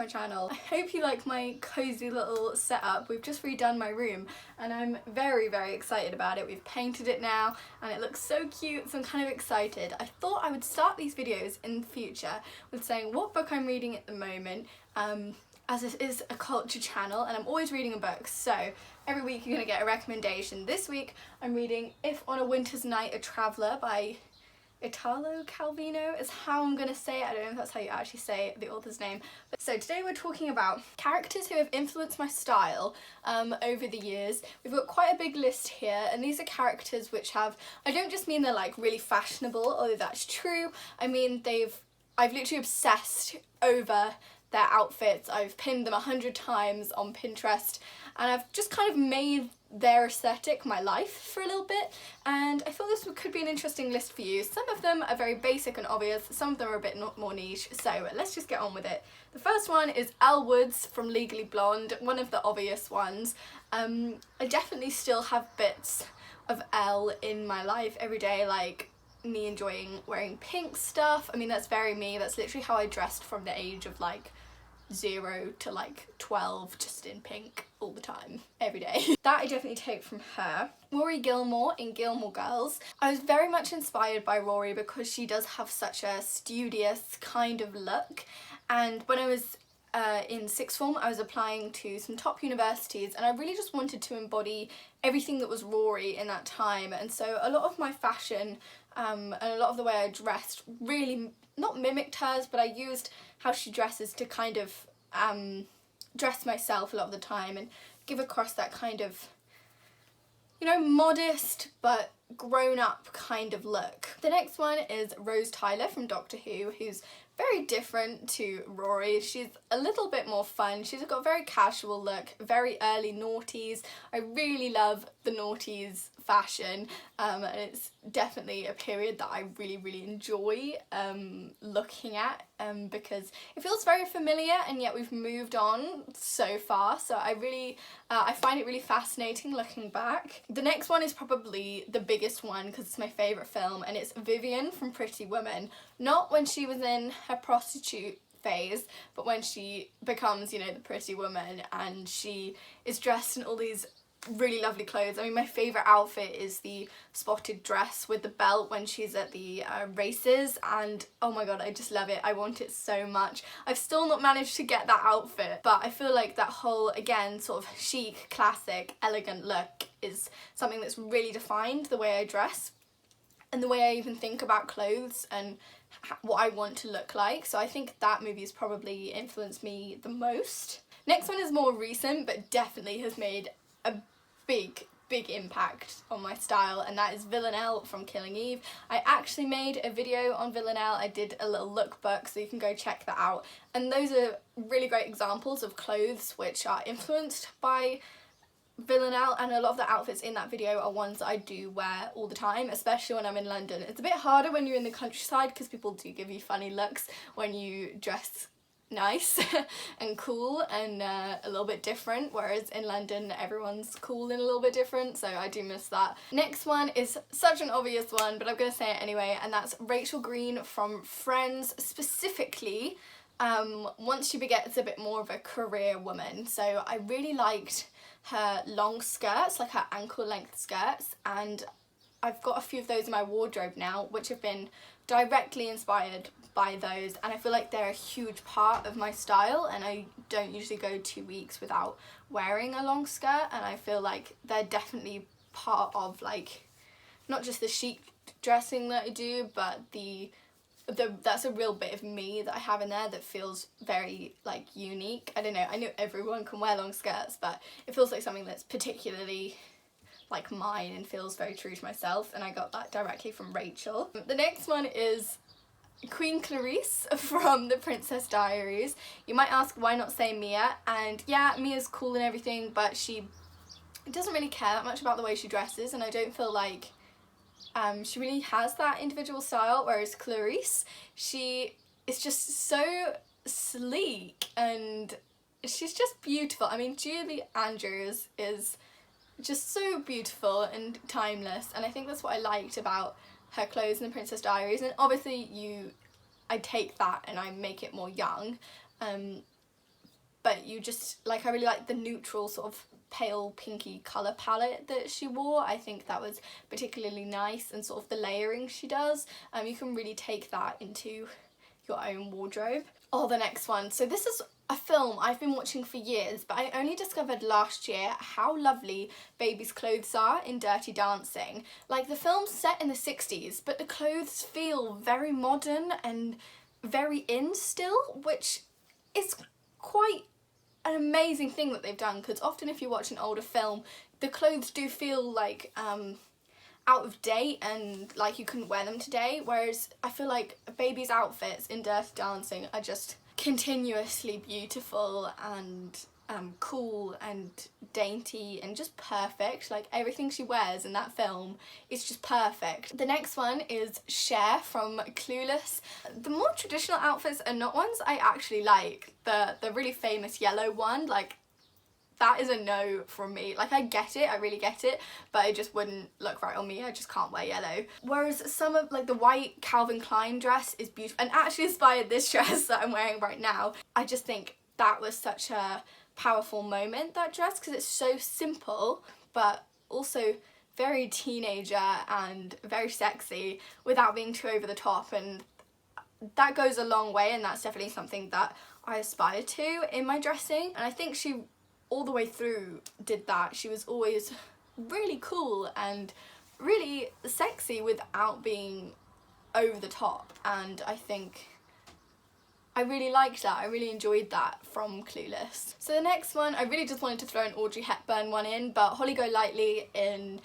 my channel. I hope you like my cozy little setup. We've just redone my room and I'm very, very excited about it. We've painted it now and it looks so cute, so I'm kind of excited. I thought I would start these videos in the future with saying what book I'm reading at the moment, as this is a culture channel and I'm always reading a book, so every week you're going to get a recommendation. This week I'm reading If on a Winter's Night a Traveller by Italo Calvino is how I'm going to say it. I don't know if that's how you actually say the author's name. But so today we're talking about characters who have influenced my style over the years. We've got quite a big list here, and these are characters which have, I don't just mean they're like really fashionable, although that's true. I mean I've literally obsessed over their outfits. I've pinned them 100 times on Pinterest and I've just kind of made their aesthetic my life for a little bit, and I thought this could be an interesting list for you. Some of them are very basic and obvious, some of them are a bit more niche, so let's just get on with it. The first one is Elle Woods from Legally Blonde, one of the obvious ones. I definitely still have bits of Elle in my life every day, like me enjoying wearing pink stuff. I mean, that's very me. That's literally how I dressed from the age of like 0 to like 12, just in pink all the time, every day. That I definitely take from her. Rory Gilmore in Gilmore Girls. I was very much inspired by Rory because she does have such a studious kind of look, and when I was in sixth form I was applying to some top universities and I really just wanted to embody everything that was Rory in that time, and so a lot of my fashion and a lot of the way I dressed really not mimicked hers, but I used how she dresses to kind of dress myself a lot of the time and give across that kind of, you know, modest but grown up kind of look. The next one is Rose Tyler from Doctor Who, who's very different to Rory. She's a little bit more fun. She's got a very casual look, very early noughties. I really love the noughties fashion, and it's definitely a period that I really enjoy looking at, because it feels very familiar and yet we've moved on so far, so I find it really fascinating looking back. The next one is probably the biggest one because it's my favourite film, and it's Vivian from Pretty Woman. Not when she was in her prostitute phase, but when she becomes, you know, the pretty woman and she is dressed in all these really lovely clothes. I mean, my favourite outfit is the spotted dress with the belt when she's at the races, and oh my god, I just love it. I want it so much. I've still not managed to get that outfit, but I feel like that whole, again, sort of chic, classic, elegant look is something that's really defined the way I dress and the way I even think about clothes and what I want to look like. So I think that movie has probably influenced me the most. Next one is more recent, but definitely has made a big impact on my style, and that is Villanelle from Killing Eve. I actually made a video on Villanelle. I did a little lookbook, so you can go check that out, and those are really great examples of clothes which are influenced by Villanelle, and a lot of the outfits in that video are ones that I do wear all the time, especially when I'm in London. It's a bit harder when you're in the countryside because people do give you funny looks when you dress nice and cool and a little bit different, whereas in London everyone's cool and a little bit different, so I do miss that. Next one is such an obvious one, but I'm gonna say it anyway, and that's Rachel Green from Friends, specifically once she gets a bit more of a career woman. So I really liked her long skirts, like her ankle length skirts, and I've got a few of those in my wardrobe now which have been directly inspired by those, and I feel like they're a huge part of my style, and I don't usually go 2 weeks without wearing a long skirt, and I feel like they're definitely part of, like, not just the chic dressing that I do, but that's a real bit of me that I have in there that feels very, like, unique. I don't know, I know everyone can wear long skirts, but it feels like something that's particularly like mine and feels very true to myself, and I got that directly from Rachel. The next one is Queen Clarisse from The Princess Diaries. You might ask why not say Mia, and yeah, Mia's cool and everything, but she doesn't really care that much about the way she dresses, and I don't feel like she really has that individual style, whereas Clarisse, she is just so sleek and she's just beautiful. I mean, Julie Andrews is just so beautiful and timeless, and I think that's what I liked about her clothes in The Princess Diaries. And obviously I take that and I make it more young, but you just, like, I really like the neutral sort of pale pinky colour palette that she wore. I think that was particularly nice, and sort of the layering she does, you can really take that into your own wardrobe. Oh, the next one. So this is a film I've been watching for years, but I only discovered last year how lovely Baby's clothes are in Dirty Dancing. Like, the film's set in the 60s, but the clothes feel very modern and very in still, which is quite an amazing thing that they've done, because often if you watch an older film, the clothes do feel like out of date and like you couldn't wear them today, whereas I feel like Baby's outfits in Dirty Dancing are just continuously beautiful and cool and dainty and just perfect. Like, everything she wears in that film is just perfect. The next one is Cher from Clueless. The more traditional outfits are not ones I actually like. The really famous yellow one, like, that is a no from me. Like, I get it, I really get it, but it just wouldn't look right on me. I just can't wear yellow. Whereas some of, like, the white Calvin Klein dress is beautiful, and actually inspired this dress that I'm wearing right now. I just think that was such a powerful moment, that dress, because it's so simple, but also very teenager and very sexy without being too over the top, and that goes a long way, and that's definitely something that I aspire to in my dressing. And I think she, all the way through, did that. She was always really cool and really sexy without being over the top, and I think I really liked that. I really enjoyed that from Clueless. So the next one, I really just wanted to throw an Audrey Hepburn one in, but Holly Golightly in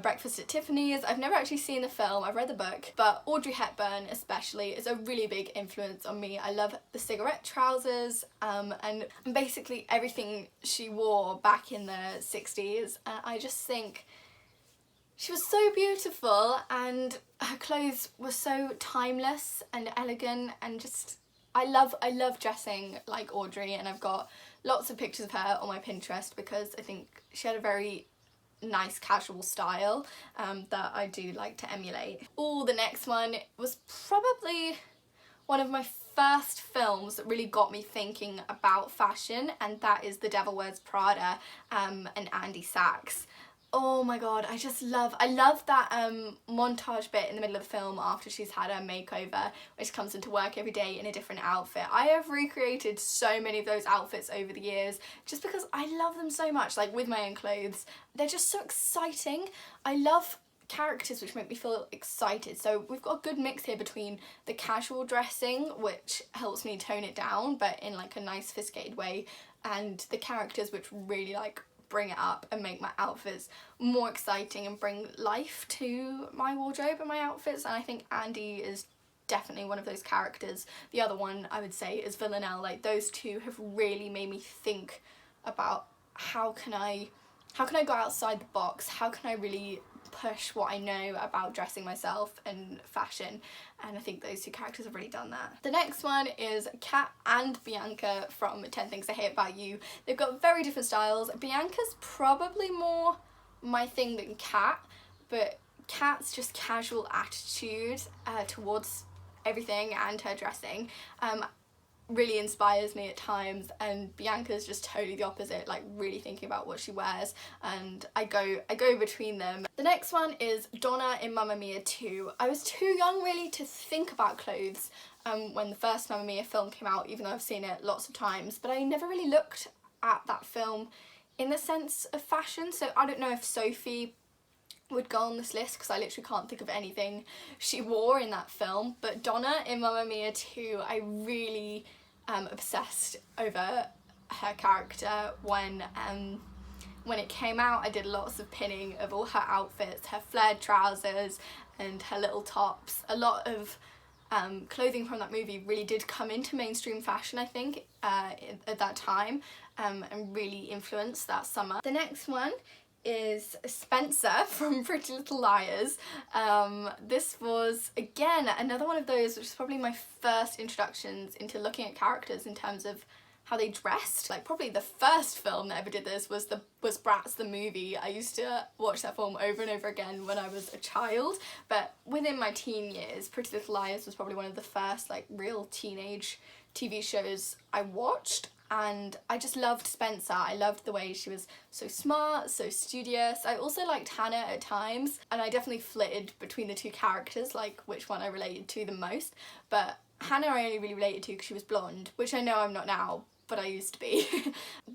Breakfast at Tiffany's. I've never actually seen the film, I've read the book, but Audrey Hepburn especially is a really big influence on me. I love the cigarette trousers and basically everything she wore back in the 60s. I just think she was so beautiful, and her clothes were so timeless and elegant, and just I love dressing like Audrey, and I've got lots of pictures of her on my Pinterest because I think she had a very nice casual style that I do like to emulate. Oh, the next one was probably one of my first films that really got me thinking about fashion, and that is The Devil Wears Prada and Andy Sachs. Oh my god, I love that montage bit in the middle of the film after she's had her makeover, where she comes into work every day in a different outfit. I have recreated so many of those outfits over the years just because I love them so much, like with my own clothes. They're just so exciting. I love characters which make me feel excited, so we've got a good mix here between the casual dressing, which helps me tone it down but in like a nice sophisticated way, and the characters which really like bring it up and make my outfits more exciting and bring life to my wardrobe and my outfits. And I think Andy is definitely one of those characters. The other one I would say is Villanelle. Like, those two have really made me think about how can I go outside the box, how can I really push what I know about dressing myself and fashion, and I think those two characters have really done that. The next one is Kat and Bianca from 10 Things I Hate About You. They've got very different styles. Bianca's probably more my thing than Kat, but Kat's just casual attitude towards everything and her dressing really inspires me at times, and Bianca's just totally the opposite, like really thinking about what she wears, and I go between them. The next one is Donna in Mamma Mia 2. I was too young really to think about clothes when the first Mamma Mia film came out, even though I've seen it lots of times, but I never really looked at that film in the sense of fashion, so I don't know if Sophie would go on this list because I literally can't think of anything she wore in that film. But Donna in Mamma Mia 2, I really obsessed over her character when it came out. I did lots of pinning of all her outfits, her flared trousers and her little tops. A lot of clothing from that movie really did come into mainstream fashion, I think, at that time, and really influenced that summer. The next one is Spencer from Pretty Little Liars. This was, again, another one of those which is probably my first introductions into looking at characters in terms of how they dressed. Like, probably the first film that ever did this was Bratz the movie. I used to watch that film over and over again when I was a child, but within my teen years, Pretty Little Liars was probably one of the first like real teenage TV shows I watched, and I just loved Spencer. I loved the way she was so smart, so studious. I also liked Hannah at times, and I definitely flitted between the two characters, like which one I related to the most, but Hannah I only really related to because she was blonde, which I know I'm not now, but I used to be.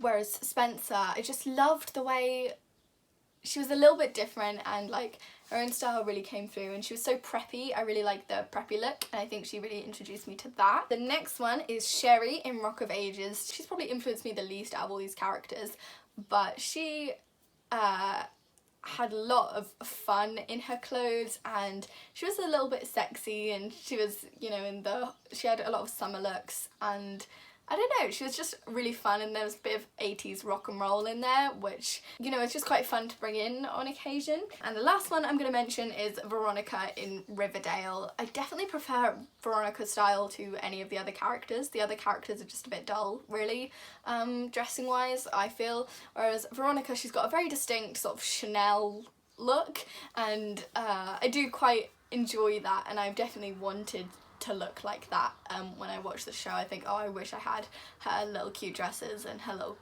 Whereas Spencer, I just loved the way she was a little bit different, and like her own style really came through, and she was so preppy. I really liked the preppy look, and I think she really introduced me to that. The next one is Sherry in Rock of Ages. She's probably influenced me the least out of all these characters, but she had a lot of fun in her clothes, and she was a little bit sexy, and she was, you know, she had a lot of summer looks, and I don't know, she was just really fun, and there was a bit of 80s rock and roll in there, which, you know, it's just quite fun to bring in on occasion. And the last one I'm going to mention is Veronica in Riverdale. I definitely prefer Veronica's style to any of the other characters. The other characters are just a bit dull, really, dressing wise, I feel. Whereas Veronica, she's got a very distinct sort of Chanel look, and I do quite enjoy that, and I've definitely wanted to look like that when I watch the show. I think, oh, I wish I had her little cute dresses and her little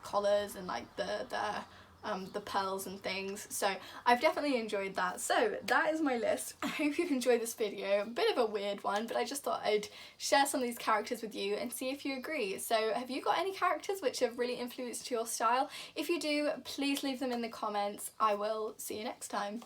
collars and like the pearls and things. So I've definitely enjoyed that. So that is my list. I hope you've enjoyed this video. A bit of a weird one, but I just thought I'd share some of these characters with you and see if you agree. So have you got any characters which have really influenced your style? If you do, please leave them in the comments. I will see you next time.